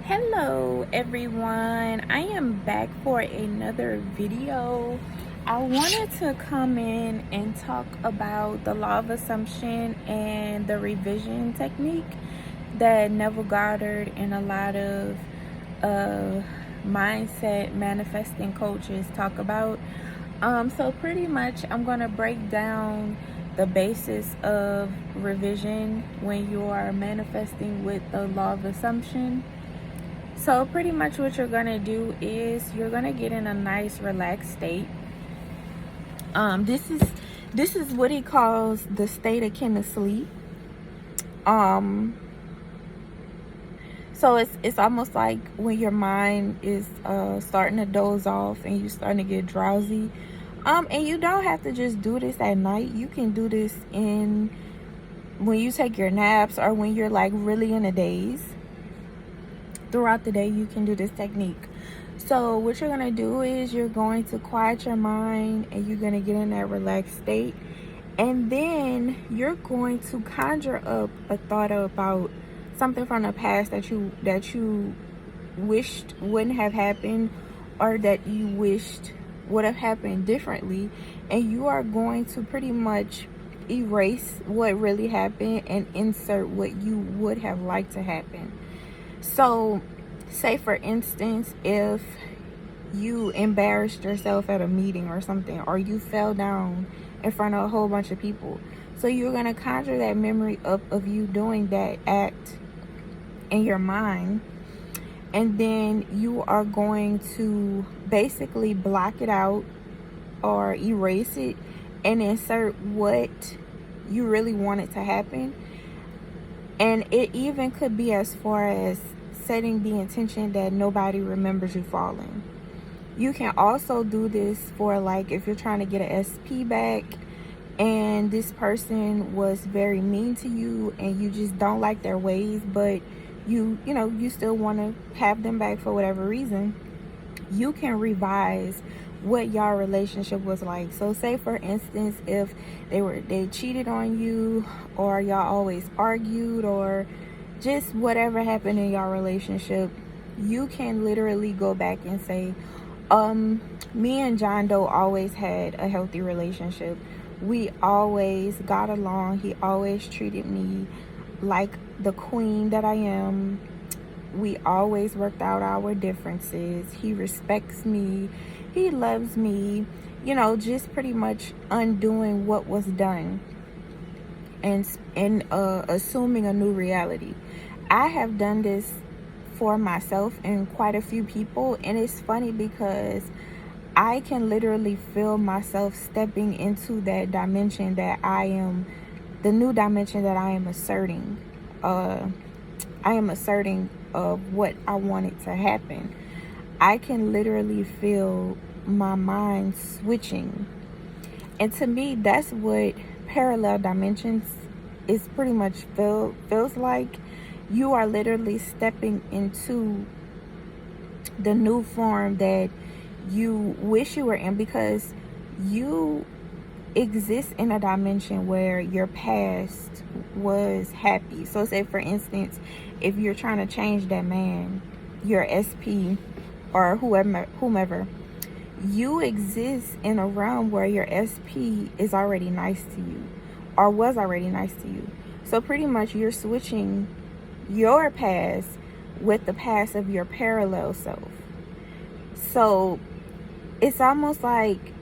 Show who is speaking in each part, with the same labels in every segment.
Speaker 1: Hello everyone, I am back for another video. I wanted to come in and talk about the law of assumption and the revision technique that Neville Goddard and a lot of mindset manifesting coaches talk about. So pretty much I'm going to break down the basis of revision when you are manifesting with the law of assumption. So pretty much what you're gonna do is you're gonna get in a nice relaxed state. This is what he calls the state akin to sleep. So it's almost like when your mind is starting to doze off and you're starting to get drowsy. And you don't have to just do this at night. You can do this when you take your naps or when you're like really in a daze. Throughout the day you can do this technique. So what you're going to do is you're going to quiet your you and you're going to get in that relaxed state, and then you're going to conjure up a thought about something from the past that you wished wouldn't have happened, or that you wished would have happened differently, and you are going to pretty much erase what really happened and insert what you would have liked to happen. So, say for instance, if you embarrassed yourself at a meeting or something, or you fell down in front of a whole bunch of people. So you're going to conjure that memory up of you doing that act in your mind. And then you are going to basically block it out or erase it and insert what you really wanted to happen. And it even could be as far as setting the intention that nobody remembers you falling. You can also do this for, like, if you're trying to get an SP back and this person was very mean to you and you just don't like their ways, but you still want to have them back for whatever reason. You can revise what y'all relationship was like. So say for instance, if they cheated on you, or y'all always argued, or just whatever happened in y'all relationship, you can literally go back and say, me and John Doe always had a healthy relationship. We always got along. He always treated me like the queen that I am. We always worked out our differences. He respects me. He loves me. Just pretty much undoing what was done and assuming a new reality. I have done this for myself and quite a few people, and it's funny because I can literally feel myself stepping into that dimension that I am, the new dimension that I am asserting. Of what I wanted to happen. I can literally feel my mind switching. And to me, that's what parallel dimensions is pretty much feels like. You are literally stepping into the new form that you wish you were in, because you exist in a dimension where your past was happy. So say for instance, if you're trying to change that man, your SP or whomever, you exist in a realm where your SP is already nice to you, or was already nice to you. So pretty much you're switching your past with the past of your parallel self. So it's almost like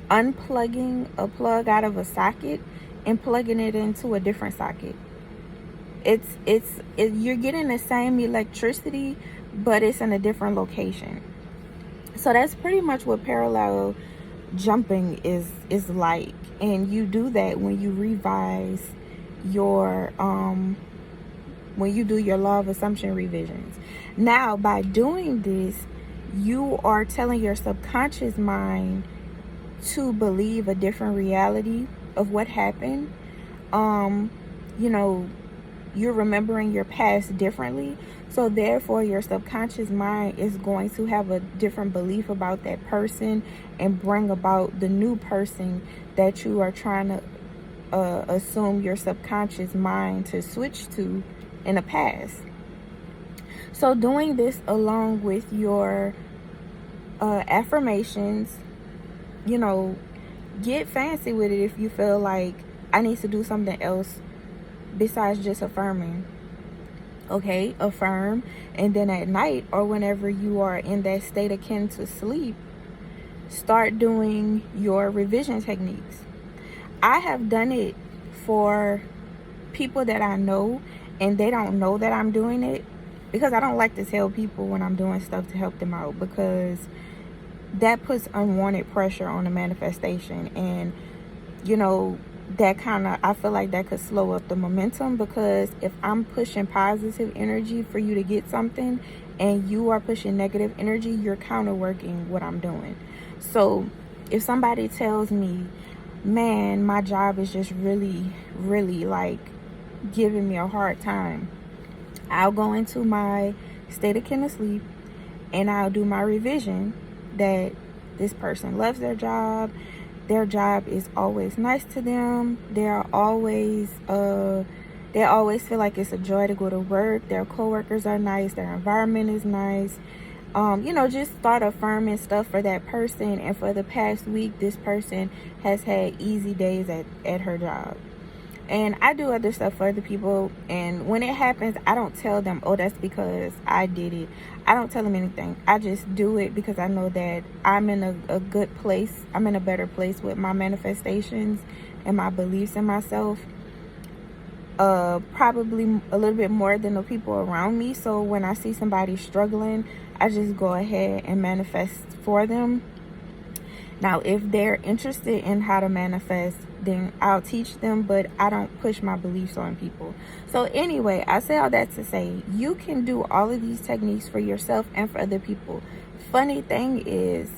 Speaker 1: unplugging a plug out of a socket and plugging it into a different socket. You're getting the same electricity, but it's in a different location. So that's pretty much what parallel jumping is like. And you do that when you revise your when you do your law of assumption revisions. Now, by doing this, you are telling your subconscious mind to believe a different reality of what happened. You're remembering your past differently. So therefore, your subconscious mind is going to have a different belief about that person and bring about the new person that you are trying to assume your subconscious mind to switch to in the past. So doing this along with your affirmations, you know, get fancy with it if you feel like I need to do something else besides just affirming. Okay, affirm, and then at night or whenever you are in that state akin to sleep, start doing your revision techniques. I have done it for people that I know, and they don't know that I'm doing it, because I don't like to tell people when I'm doing stuff to help them out, because that puts unwanted pressure on the manifestation. And that kind of, I feel like that could slow up the momentum, because if I'm pushing positive energy for you to get something and you are pushing negative energy, you're counterworking what I'm doing. So if somebody tells me, man, my job is just really, really like giving me a hard time, I'll go into my state of kin of sleep and I'll do my revision that this person loves their job is always nice to them, they always feel like it's a joy to go to work, their coworkers are nice, their environment is nice. Just start affirming stuff for that person. And for the past week, this person has had easy days at her job. And I do other stuff for other people, and when it happens, I don't tell them, oh, that's because I did it. I don't tell them anything. I just do it because I know that I'm in a good place. I'm in a better place with my manifestations and my beliefs in myself. Probably a little bit more than the people around me. So when I see somebody struggling, I just go ahead and manifest for them. Now, if they're interested in how to manifest, then I'll teach them, but I don't push my beliefs on people. So anyway, I say all that to say, you can do all of these techniques for yourself and for other people. Funny thing is,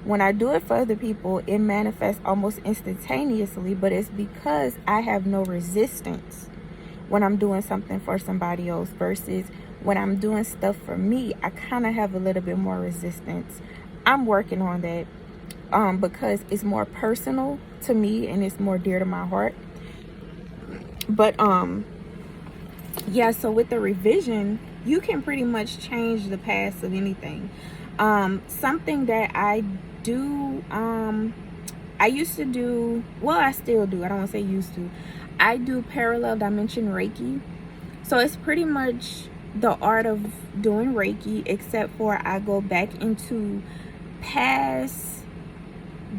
Speaker 1: when I do it for other people, it manifests almost instantaneously, but it's because I have no resistance when I'm doing something for somebody else, versus when I'm doing stuff for me, I kind of have a little bit more resistance. I'm working on that. Because it's more personal to me and it's more dear to my heart. But yeah, so with the revision, you can pretty much change the past of anything. Something that I do, I used to do, well, I still do, I don't want to say used to, I do parallel dimension Reiki. So it's pretty much the art of doing Reiki, except for I go back into past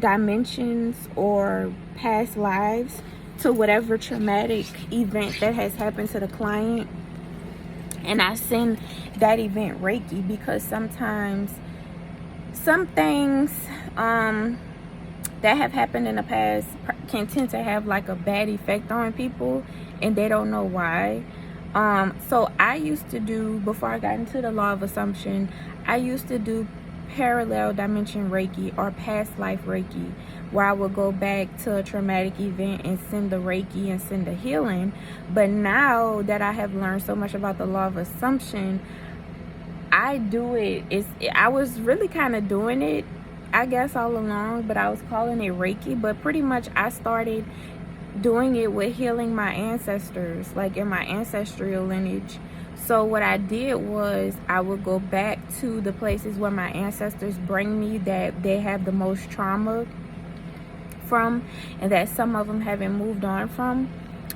Speaker 1: dimensions or past lives to whatever traumatic event that has happened to the client, and I send that event Reiki, because sometimes some things that have happened in the past can tend to have like a bad effect on people and they don't know why. So I used to do, before I got into the law of assumption, I used to do parallel dimension Reiki or past life Reiki, where I would go back to a traumatic event and send the Reiki and send the healing. But now that I have learned so much about the law of assumption, I do it. I was really kind of doing it, I guess, all along, but I was calling it Reiki. But pretty much I started doing it with healing my ancestors, like in my ancestral lineage. So what I did was I would go back to the places where my ancestors bring me, that they have the most trauma from, and that some of them haven't moved on from.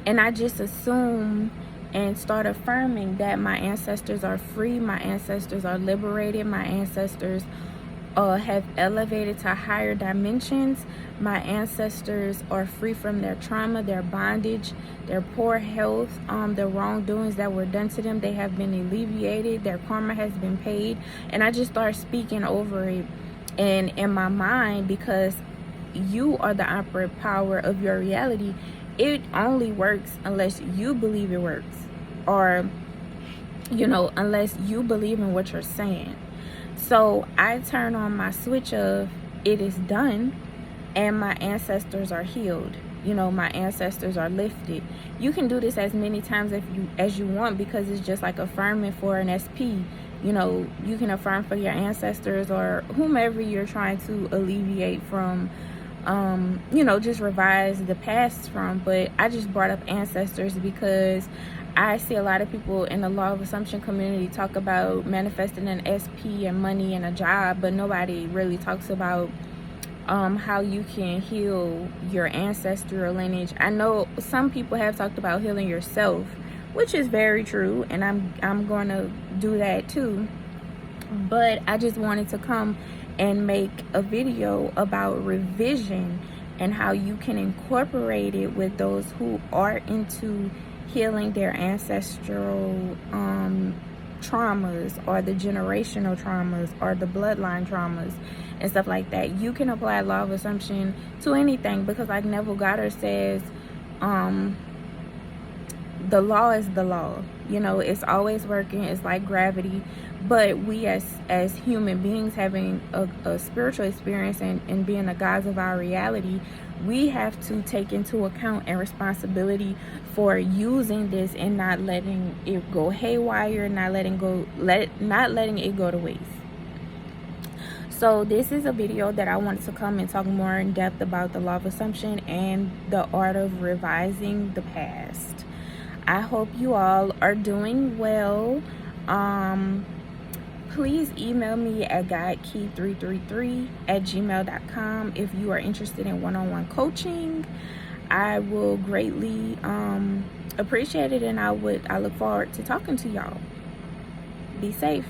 Speaker 1: And I just assume and start affirming that my ancestors are free, my ancestors are liberated, my ancestors have elevated to higher dimensions. My ancestors are free from their trauma, their bondage, their poor health, the wrongdoings that were done to them. They have been alleviated. Their karma has been paid. And I just start speaking over it and in my mind, because you are the operant power of your reality. It only works unless you believe it works, or unless you believe in what you're saying. So I turn on my switch of it is done, and my ancestors are healed. My ancestors are lifted. You can do this as many times as you want, because it's just like affirming for an SP. You can affirm for your ancestors or whomever you're trying to alleviate from, just revise the past from. But I just brought up ancestors because I see a lot of people in the law of assumption community talk about manifesting an SP and money and a job, but nobody really talks about how you can heal your ancestral lineage. I know some people have talked about healing yourself, which is very true, and I'm going to do that too. But I just wanted to come and make a video about revision and how you can incorporate it with those who are into healing their ancestral traumas, or the generational traumas, or the bloodline traumas and stuff like that. You can apply law of assumption to anything, because like Neville Goddard says, the law is the law. You know, it's always working. It's like gravity. But we as human beings having a spiritual experience and being the gods of our reality, we have to take into account and responsibility for using this and not letting it go haywire, not letting it go to waste. So this is a video that I wanted to come and talk more in depth about the law of assumption and the art of revising the past. I hope you all are doing well. Please email me at guidekey333@gmail.com if you are interested in one-on-one coaching. I will greatly appreciate it, and I look forward to talking to y'all. Be safe.